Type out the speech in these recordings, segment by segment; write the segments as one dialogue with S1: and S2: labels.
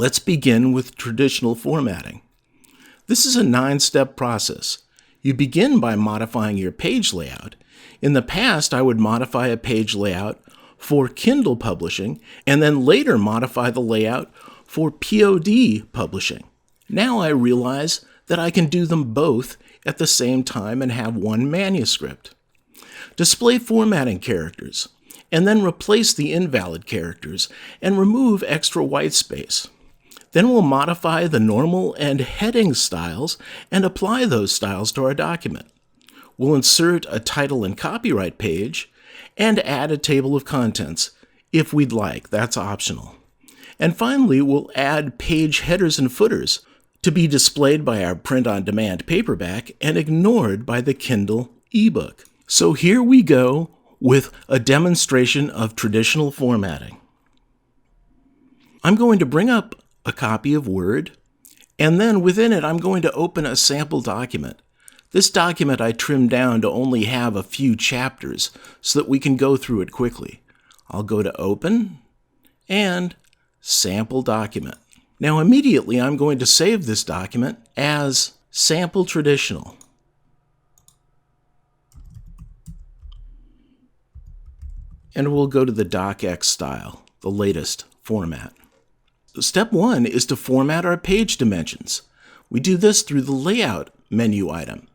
S1: Let's begin with traditional formatting. This is a 9-step process. You begin by modifying your page layout. In the past, I would modify a page layout for Kindle publishing and then later modify the layout for POD publishing. Now I realize that I can do them both at the same time and have one manuscript. Display formatting characters, and then replace the invalid characters and remove extra white space. Then we'll modify the normal and heading styles and apply those styles to our document. We'll insert a title and copyright page and add a table of contents if we'd like. That's optional. And finally, we'll add page headers and footers to be displayed by our print-on-demand paperback and ignored by the Kindle eBook. So here we go with a demonstration of traditional formatting. I'm going to bring up a copy of Word, and then within it I'm going to open a sample document. This document I trimmed down to only have a few chapters so that we can go through it quickly. I'll go to Open and Sample Document. Now immediately I'm going to save this document as Sample Traditional. And we'll go to the DocX style, the latest format. Step 1 is to format our page dimensions. We do this through the Layout menu item.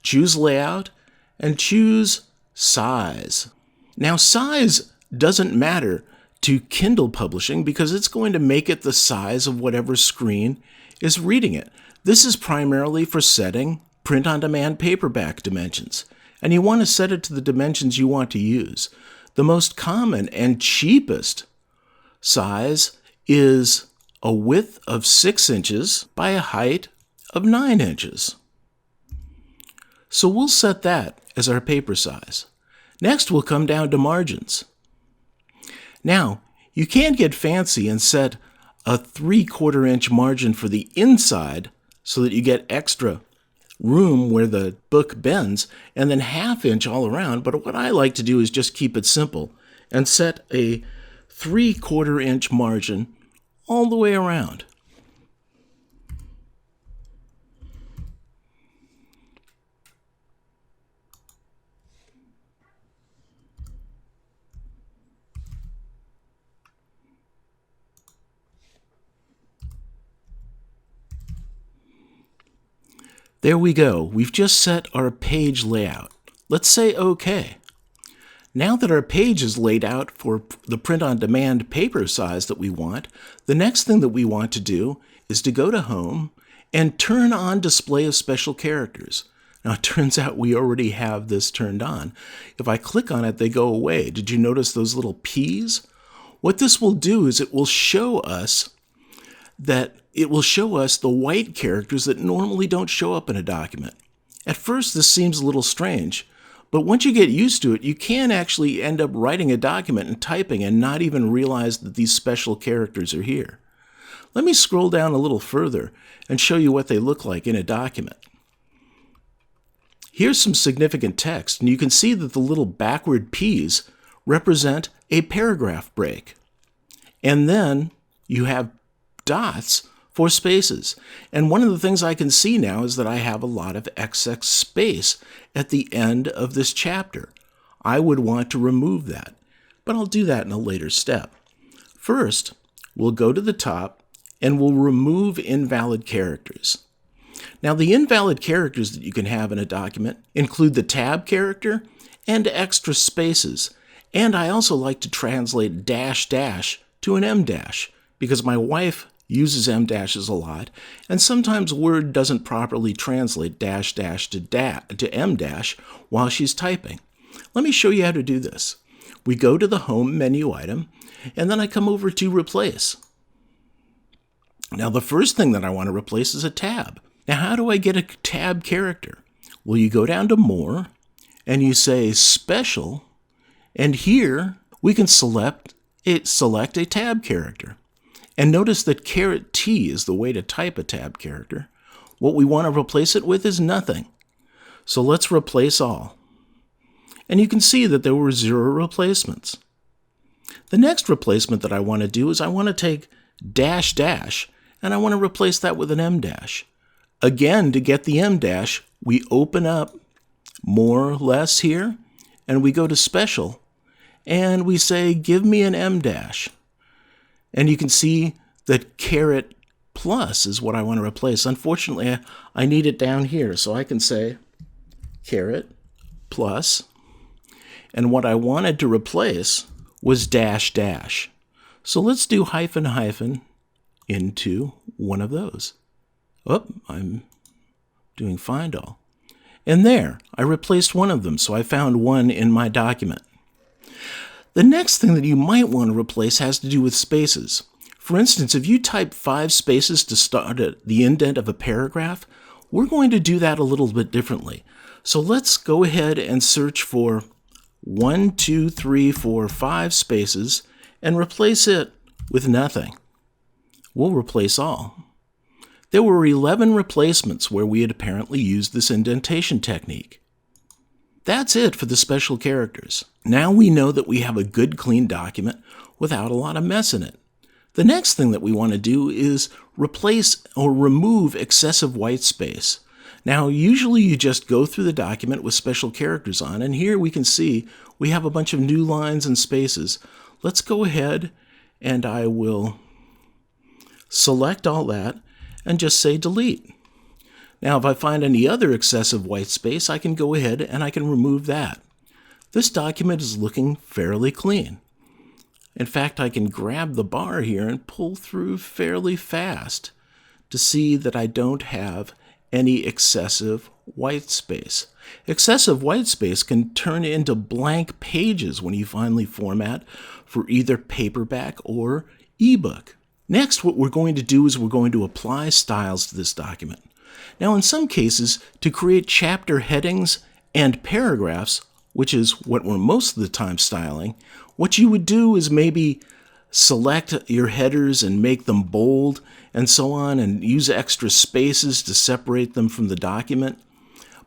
S1: Choose Layout and choose Size. Now size doesn't matter to Kindle publishing because it's going to make it the size of whatever screen is reading it. This is primarily for setting print-on-demand paperback dimensions, and you want to set it to the dimensions you want to use. The most common and cheapest size is a width of 6 inches by a height of 9 inches. So we'll set that as our paper size. Next, we'll come down to margins. Now, you can get fancy and set a 3/4 inch margin for the inside so that you get extra room where the book bends, and then 1/2 inch all around. But what I like to do is just keep it simple and set a 3/4 inch margin all the way around. There we go. We've just set our page layout. Let's say OK. Now that our page is laid out for the print-on-demand paper size that we want, the next thing that we want to do is to go to Home and turn on Display of Special Characters. Now, it turns out we already have this turned on. If I click on it, they go away. Did you notice those little P's? What this will do is it will show us the white characters that normally don't show up in a document. At first, this seems a little strange, but once you get used to it, you can actually end up writing a document and typing and not even realize that these special characters are here. Let me scroll down a little further and show you what they look like in a document. Here's some significant text, and you can see that the little backward P's represent a paragraph break. And then you have dots for spaces. And one of the things I can see now is that I have a lot of excess space at the end of this chapter. I would want to remove that, but I'll do that in a later step. First, we'll go to the top and we'll remove invalid characters. Now, the invalid characters that you can have in a document include the tab character and extra spaces. And I also like to translate dash dash to an M dash because my wife uses M dashes a lot, and sometimes Word doesn't properly translate dash dash to M dash while she's typing. Let me show you how to do this. We go to the Home menu item, and then I come over to Replace. Now, the first thing that I want to replace is a tab. Now, how do I get a tab character? Well, you go down to More, and you say Special, and here we can select a tab character. And notice that T is the way to type a tab character. What we want to replace it with is nothing. So let's replace all. And you can see that there were 0 replacements. The next replacement that I want to do is I want to take dash dash and I want to replace that with an M dash. Again, to get the M dash, we open up more or less here, and we go to special, and we say, give me an M dash. And you can see that caret plus is what I want to replace. Unfortunately, I need it down here, so I can say caret plus, and what I wanted to replace was dash dash. So let's do hyphen hyphen into one of those. Oh, I'm doing find all. And there, I replaced one of them, so I found one in my document. The next thing that you might want to replace has to do with spaces. For instance, if you type 5 spaces to start at the indent of a paragraph, we're going to do that a little bit differently. So let's go ahead and search for 1, 2, 3, 4, 5 spaces and replace it with nothing. We'll replace all. There were 11 replacements where we had apparently used this indentation technique. That's it for the special characters. Now we know that we have a good, clean document without a lot of mess in it. The next thing that we want to do is replace or remove excessive white space. Now, usually you just go through the document with special characters on, and here we can see we have a bunch of new lines and spaces. Let's go ahead and I will select all that and just say delete. Now, if I find any other excessive white space, I can go ahead and I can remove that. This document is looking fairly clean. In fact, I can grab the bar here and pull through fairly fast to see that I don't have any excessive white space. Excessive white space can turn into blank pages when you finally format for either paperback or eBook. Next, what we're going to do is we're going to apply styles to this document. Now, in some cases, to create chapter headings and paragraphs, which is what we're most of the time styling, what you would do is maybe select your headers and make them bold and so on, and use extra spaces to separate them from the document.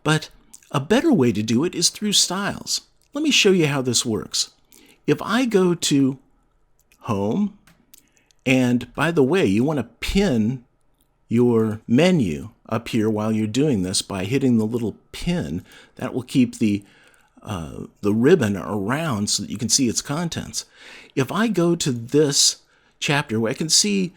S1: But a better way to do it is through styles. Let me show you how this works. If I go to Home, and by the way, you want to pin your menu up here while you're doing this by hitting the little pin. That will keep the ribbon around so that you can see its contents. If I go to this chapter, I can see,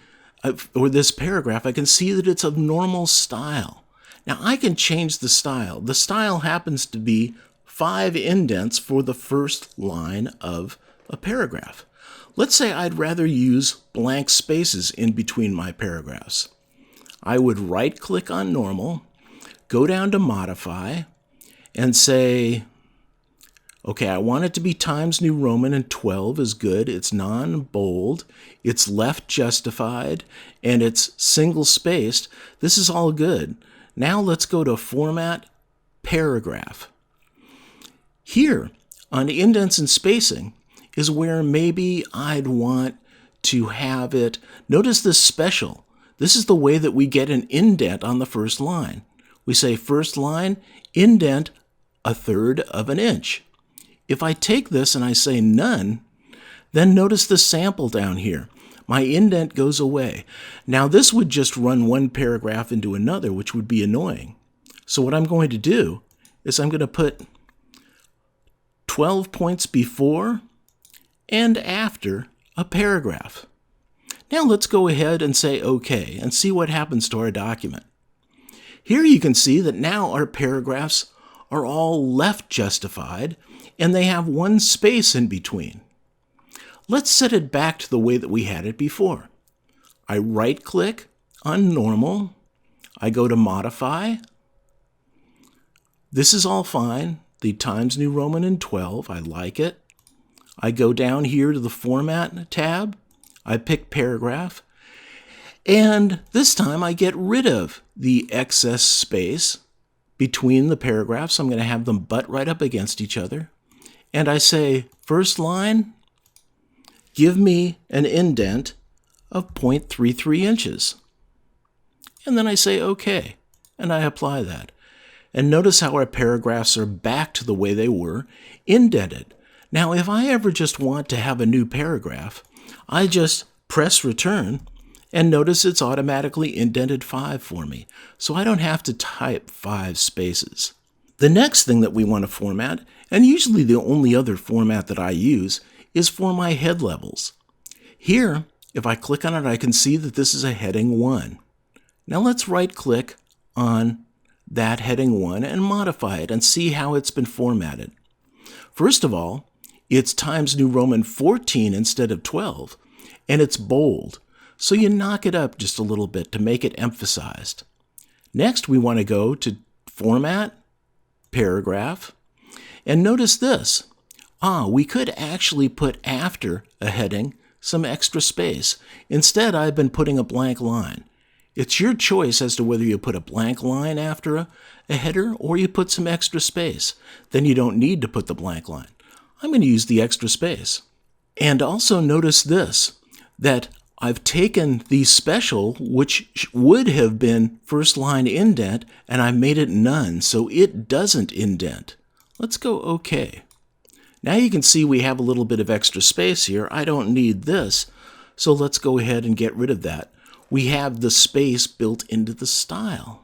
S1: or this paragraph, I can see that it's of normal style. Now I can change the style. The style happens to be 5 indents for the first line of a paragraph. Let's say I'd rather use blank spaces in between my paragraphs. I would right-click on Normal, go down to Modify, and say, okay, I want it to be Times New Roman and 12 is good. It's non-bold, it's left justified, and it's single-spaced. This is all good. Now let's go to Format, Paragraph. Here, on indents and spacing, is where maybe I'd want to have it. Notice this special. This is the way that we get an indent on the first line. We say first line, indent 1/3 of an inch. If I take this and I say none, then notice the sample down here. My indent goes away. Now this would just run one paragraph into another, which would be annoying. So what I'm going to do is I'm going to put 12 points before and after a paragraph. Now let's go ahead and say OK and see what happens to our document. Here you can see that now our paragraphs are all left justified and they have one space in between. Let's set it back to the way that we had it before. I right-click on Normal. I go to Modify. This is all fine. The Times New Roman and 12, I like it. I go down here to the Format tab. I pick Paragraph. And this time I get rid of the excess space between the paragraphs. I'm going to have them butt right up against each other. And I say, first line, give me an indent of 0.33 inches. And then I say OK, and I apply that. And notice how our paragraphs are back to the way they were, indented. Now, if I ever just want to have a new paragraph, I just press return, And notice it's automatically indented 5 for me, so I don't have to type 5 spaces. The next thing that we want to format, and usually the only other format that I use, is for my head levels. Here, if I click on it, I can see that this is a heading 1. Now let's right-click on that heading 1 and modify it and see how it's been formatted. First of all, it's Times New Roman 14 instead of 12, and it's bold, so you knock it up just a little bit to make it emphasized. Next, we want to go to Format, Paragraph, and notice this. We could actually put after a heading some extra space. Instead, I've been putting a blank line. It's your choice as to whether you put a blank line after a header or you put some extra space. Then you don't need to put the blank line. I'm going to use the extra space. And also notice this, that I've taken the special, which would have been first line indent, and I made it none, so it doesn't indent. Let's go OK. Now you can see we have a little bit of extra space here. I don't need this, so let's go ahead and get rid of that. We have the space built into the style.